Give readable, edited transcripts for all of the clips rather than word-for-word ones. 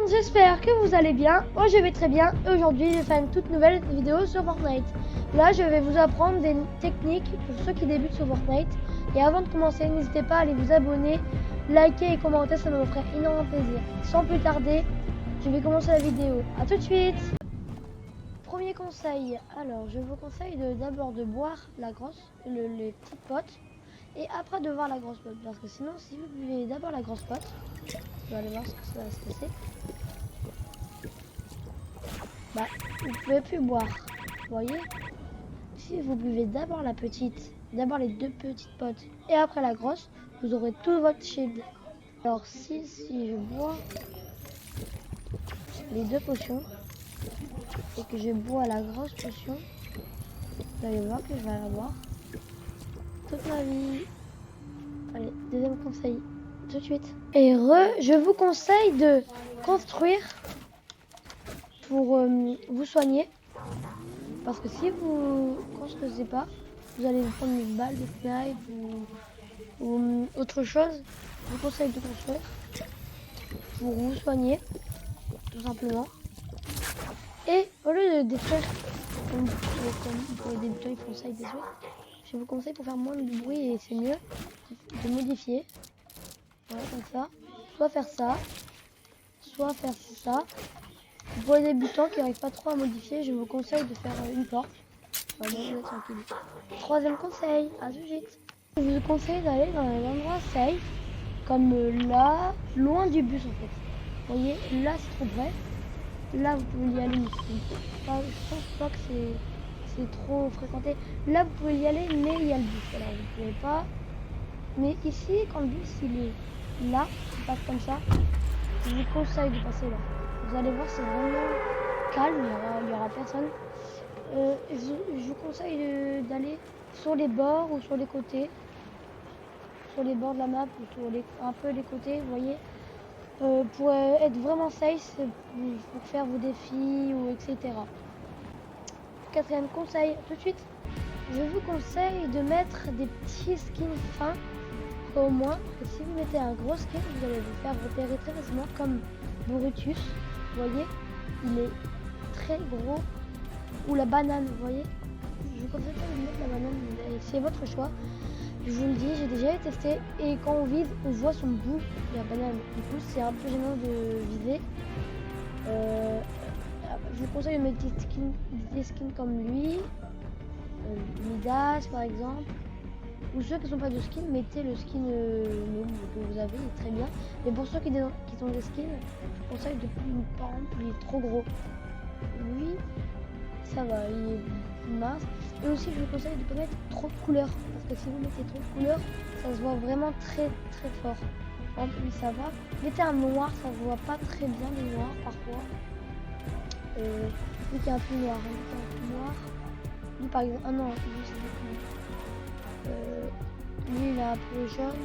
j'espère que vous allez bien. Moi je vais très bien. Aujourd'hui je vais faire une toute nouvelle vidéo sur Fortnite. Là je vais vous apprendre des techniques pour ceux qui débutent sur Fortnite. Et avant de commencer, n'hésitez pas à aller vous abonner, liker et commenter, ça me ferait énormément plaisir. Sans plus tarder, je vais commencer la vidéo. A tout de suite. Premier conseil, alors je vous conseille d'abord de boire la grosse, les petites potes. Et après de boire la grosse pote, parce que sinon si vous buvez d'abord la grosse pote, vous allez voir ce que ça va se passer. Bah, vous pouvez plus boire, vous voyez. Si vous buvez d'abord la petite, d'abord les deux petites potes et après la grosse, vous aurez tout votre shield. Alors si je bois les deux potions et que je bois la grosse potion, vous allez voir que je vais la boire toute ma vie. Allez, deuxième conseil, tout de suite. Et je vous conseille de construire pour vous soigner. Parce que si vous ne construisez pas, vous allez vous prendre une balle de snipe ou autre chose. Je vous conseille de construire pour vous soigner, tout simplement. Et au lieu de détruire, comme pour les débutants ils font ça, ils détruisent, je vous conseille pour faire moins de bruit et c'est mieux de modifier. Voilà, comme ça. Soit faire ça, soit faire ça. Pour les débutants qui n'arrivent pas trop à modifier, je vous conseille de faire une porte. Enfin, bon, tranquille. Troisième conseil, à tout de suite. Je vous conseille d'aller dans un endroit safe, comme là, loin du bus en fait. Vous voyez, là c'est trop près. Là vous pouvez y aller, mais je pense pas que c'est trop fréquenté. Là vous pouvez y aller, mais il y a le bus. Alors vous pouvez pas. Mais ici, quand le bus il est là, il passe comme ça, je vous conseille de passer là. Vous allez voir, c'est vraiment calme, il y aura personne. Je vous conseille d'aller sur les bords ou sur les côtés, sur les bords de la map ou sur un peu les côtés, vous voyez, pour être vraiment safe, pour faire vos défis ou etc. Quatrième conseil, tout de suite, je vous conseille de mettre des petits skins fins, au moins, que si vous mettez un gros skin, vous allez vous faire repérer très facilement comme Brutus. Vous voyez, il est très gros. Ou la banane, vous voyez. Je vous conseille pas de mettre la banane, c'est votre choix. Je vous le dis, j'ai déjà testé. Et quand on vise, on voit son bout de la banane. Du coup, c'est un peu gênant de viser. Je vous conseille de mettre des skins comme lui. Midas, par exemple. Ou ceux qui ne sont pas de skin, mettez le skin que vous avez, il est très bien. Mais pour ceux qui sont des skins, je vous conseille de par exemple, il est trop gros. Lui, ça va, il est mince. Et aussi, je vous conseille de ne pas mettre trop de couleurs. Parce que si vous mettez trop de couleurs, ça se voit vraiment très très fort. Par exemple, lui, ça va. Mettez un noir, ça se voit pas très bien le noir parfois. Lui qui est un peu noir, lui par exemple, ah non, lui c'est beaucoup. Lui il a un peu jaune.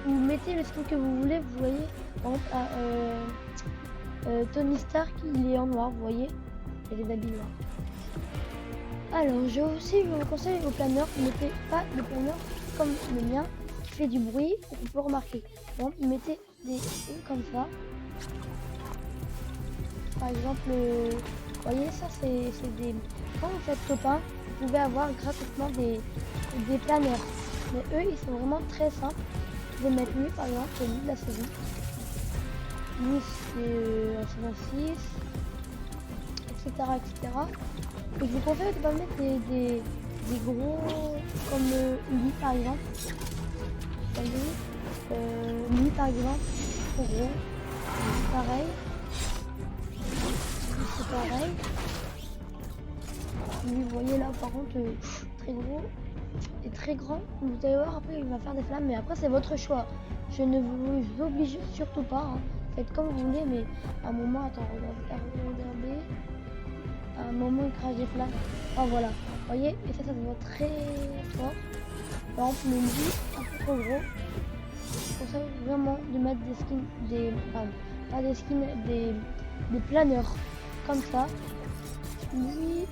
Vous mettez le skin que vous voulez, vous voyez. Par exemple, Tony Stark il est en noir, vous voyez. Il a des habits noirs. Alors je vous conseille au planeur, ne mettez pas le planeur comme le mien qui fait du bruit et qu'on peut remarquer. Donc mettez des skins comme ça. Par exemple, vous voyez ça c'est des. Quand vous faites copain, vous pouvez avoir gratuitement des planeurs. Mais eux, ils sont vraiment très simples. Vous pouvez mettre lui, par exemple, c'est lui de la série. Lui, c'est en saison 6, etc., etc. Et je vous conseille de ne pas mettre des gros, comme lui, par exemple. Lui, par exemple, trop gros. C'est pareil. C'est pareil. Lui, vous voyez là, par contre, très gros et très grand. Vous allez voir, après, il va faire des flammes, mais après, c'est votre choix. Je ne vous oblige surtout pas. Hein. Faites comme vous voulez, mais à un moment, attends, regardez. À un moment, il crache des flammes. Oh, voilà. Vous voyez, et ça se voit très fort. Par exemple, le lit, un peu trop gros. Je conseille vraiment de mettre des skins, pas des skins, des planeurs comme ça. Lui,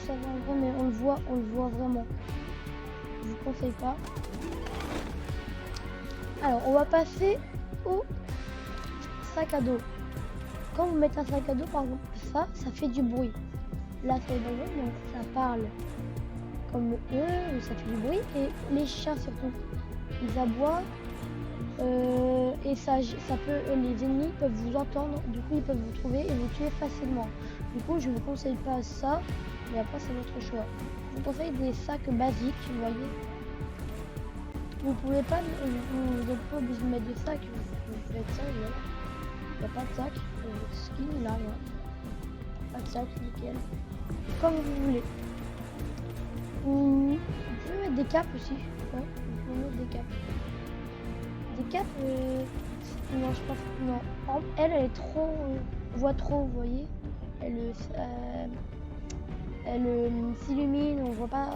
ça va en vrai, mais on le voit vraiment. Je vous conseille pas. Alors, on va passer au sac à dos. Quand vous mettez un sac à dos, par exemple, ça fait du bruit. Là, ça est dans l'eau, donc ça parle comme eux, ça fait du bruit. Et les chiens, surtout, ils aboient. Et les ennemis peuvent vous entendre, du coup, ils peuvent vous trouver et vous tuer facilement. Du coup, je vous conseille pas ça, mais après, c'est votre choix. Je vous conseille des sacs basiques, vous voyez. Vous pouvez pas, vous n'êtes pas obligé de mettre de sac, vous faites ça, voilà. Il n'y a pas de sac, skin là, pas de sac, nickel. Comme vous voulez. Vous pouvez mettre des capes aussi, ouais, vous pouvez mettre des capes. Des capes, non, je pense, non. Par exemple, elle est trop, on voit trop, vous voyez. Elle s'illumine, on voit pas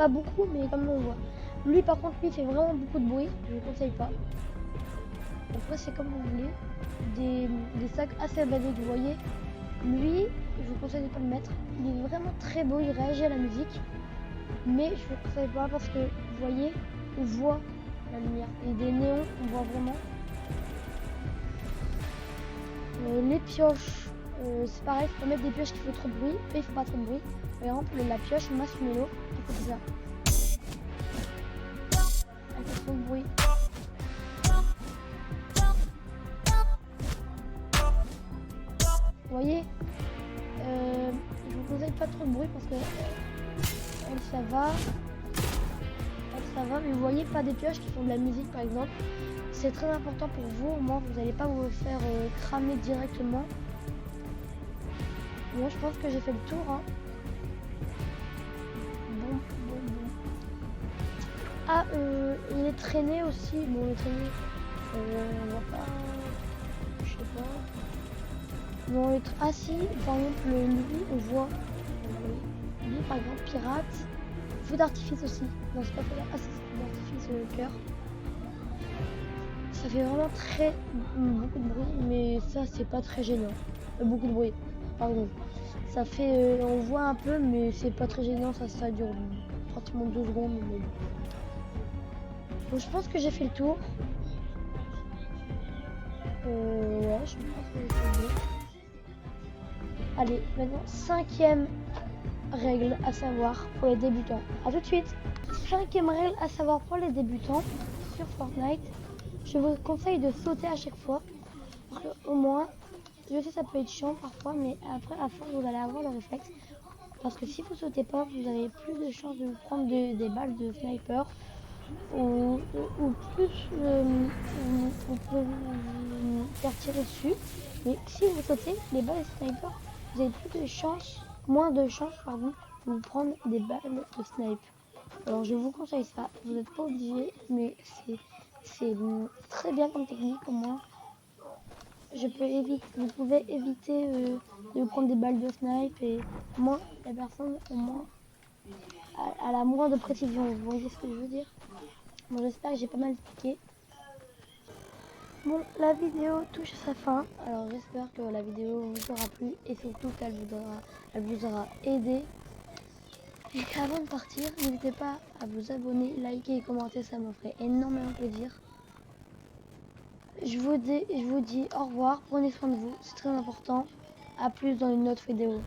beaucoup, mais comme on voit. Lui, par contre, lui, il fait vraiment beaucoup de bruit, je ne le conseille pas. Après, c'est comme vous voulez. Des sacs assez basiques, vous voyez. Lui, je vous conseille de ne pas le mettre. Il est vraiment très beau, il réagit à la musique. Mais je ne le conseille pas parce que, vous voyez, on voit la lumière. Et des néons, on voit vraiment. Les pioches, c'est pareil, il faut mettre des pioches qui font trop de bruit. Eux, il faut pas trop de bruit. Par exemple, la pioche Marshmello, il faut ça. Elle fait trop de bruit. Vous voyez, je vous conseille pas trop de bruit parce que elle ça va, mais vous voyez pas des pioches qui font de la musique par exemple. C'est très important pour vous, au moins vous n'allez pas vous faire cramer directement. Bon, je pense que j'ai fait le tour. Hein. Bon. Ah, il est traîné aussi. Bon, le traîné, on va pas, je sais pas. Bon, ah si, par exemple, lui, on voit. Lui, par exemple, pirate. Feu d'artifice aussi. Non, c'est pas feu d'artifice. Ah, c'est feu d'artifice cœur. Ça fait vraiment beaucoup de bruit, mais ça, c'est pas très gênant. Beaucoup de bruit, pardon. Ça fait, on voit un peu, mais c'est pas très gênant. Ça dure pratiquement 2 secondes. Mais... Donc, je pense que j'ai fait le tour. Ouais, je pense que j'ai fait le tour. Allez, maintenant, 5e règle à savoir pour les débutants. A tout de suite. 5e règle à savoir pour les débutants sur Fortnite. Je vous conseille de sauter à chaque fois. Au moins, je sais ça peut être chiant parfois, mais après à force vous allez avoir le réflexe. Parce que si vous sautez pas, vous avez plus de chances de vous prendre des balles de sniper ou plus on peut vous faire tirer dessus. Mais si vous sautez, les balles de sniper, vous avez moins de chances de vous prendre des balles de snipe. Alors je vous conseille ça, vous n'êtes pas obligé, mais c'est très bien comme technique au moins. Vous pouvez éviter de vous prendre des balles de snipe et moi, la personne au moins à la moins de précision. Vous voyez ce que je veux dire? Bon, j'espère que j'ai pas mal expliqué. Bon, la vidéo touche à sa fin. Alors j'espère que la vidéo vous aura plu et surtout qu'elle vous aura aidé. Et avant de partir, n'hésitez pas à vous abonner, liker et commenter, ça me ferait énormément plaisir. Je vous dis au revoir, prenez soin de vous, c'est très important. A plus dans une autre vidéo.